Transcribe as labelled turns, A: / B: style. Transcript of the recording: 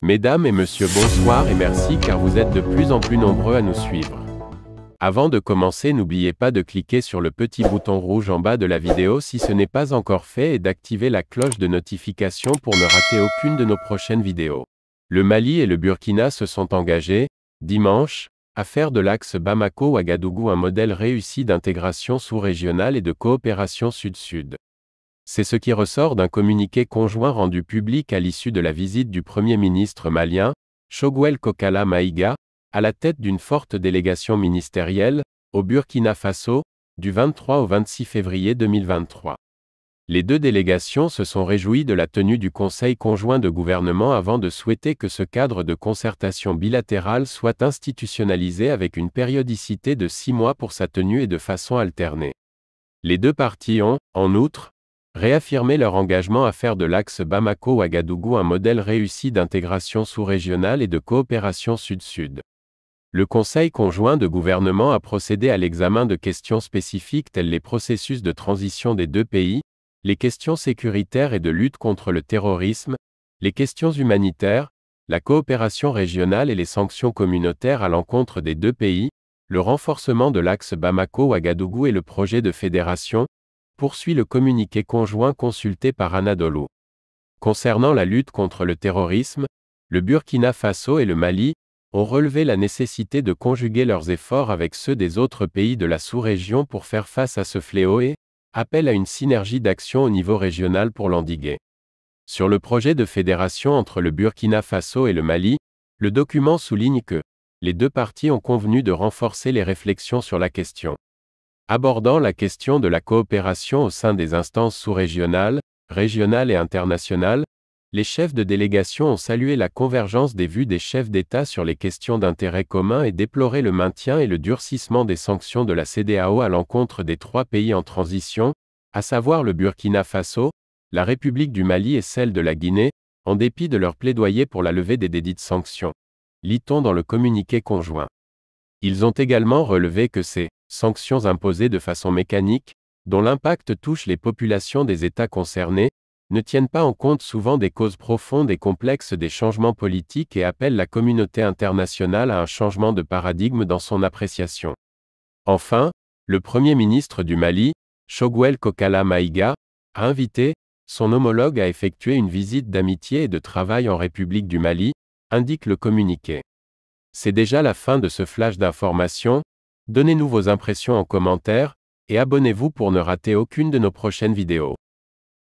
A: Mesdames et messieurs, bonsoir et merci car vous êtes de plus en plus nombreux à nous suivre. Avant de commencer, n'oubliez pas de cliquer sur le petit bouton rouge en bas de la vidéo si ce n'est pas encore fait et d'activer la cloche de notification pour ne rater aucune de nos prochaines vidéos. Le Mali et le Burkina se sont engagés, dimanche, à faire de l'axe Bamako-Ouagadougou un modèle réussi d'intégration sous-régionale et de coopération sud-sud. C'est ce qui ressort d'un communiqué conjoint rendu public à l'issue de la visite du Premier ministre malien, Choguel Kokalla Maïga, à la tête d'une forte délégation ministérielle, au Burkina Faso, du 23 au 26 février 2023. Les deux délégations se sont réjouies de la tenue du Conseil conjoint de gouvernement avant de souhaiter que ce cadre de concertation bilatérale soit institutionnalisé avec une périodicité de 6 mois pour sa tenue et de façon alternée. Les deux parties ont, en outre, réaffirmé leur engagement à faire de l'axe Bamako-Ouagadougou un modèle réussi d'intégration sous-régionale et de coopération sud-sud. Le Conseil conjoint de gouvernement a procédé à l'examen de questions spécifiques telles les processus de transition des deux pays, les questions sécuritaires et de lutte contre le terrorisme, les questions humanitaires, la coopération régionale et les sanctions communautaires à l'encontre des deux pays, le renforcement de l'axe Bamako-Ouagadougou et le projet de fédération, poursuit le communiqué conjoint consulté par Anadolu. Concernant la lutte contre le terrorisme, le Burkina Faso et le Mali ont relevé la nécessité de conjuguer leurs efforts avec ceux des autres pays de la sous-région pour faire face à ce fléau et appellent à une synergie d'action au niveau régional pour l'endiguer. Sur le projet de fédération entre le Burkina Faso et le Mali, le document souligne que les deux parties ont convenu de renforcer les réflexions sur la question. Abordant la question de la coopération au sein des instances sous-régionales, régionales et internationales, les chefs de délégation ont salué la convergence des vues des chefs d'État sur les questions d'intérêt commun et déploré le maintien et le durcissement des sanctions de la CEDEAO à l'encontre des trois pays en transition, à savoir le Burkina Faso, la République du Mali et celle de la Guinée, en dépit de leur plaidoyer pour la levée des dédites sanctions. Lit-on dans le communiqué conjoint. Ils ont également relevé que ces sanctions imposées de façon mécanique, dont l'impact touche les populations des États concernés, ne tiennent pas en compte souvent des causes profondes et complexes des changements politiques et appellent la communauté internationale à un changement de paradigme dans son appréciation. Enfin, le Premier ministre du Mali, Choguel Kokalla Maïga, a invité son homologue à effectuer une visite d'amitié et de travail en République du Mali, indique le communiqué. C'est déjà la fin de ce flash d'information. Donnez-nous vos impressions en commentaire, et abonnez-vous pour ne rater aucune de nos prochaines vidéos.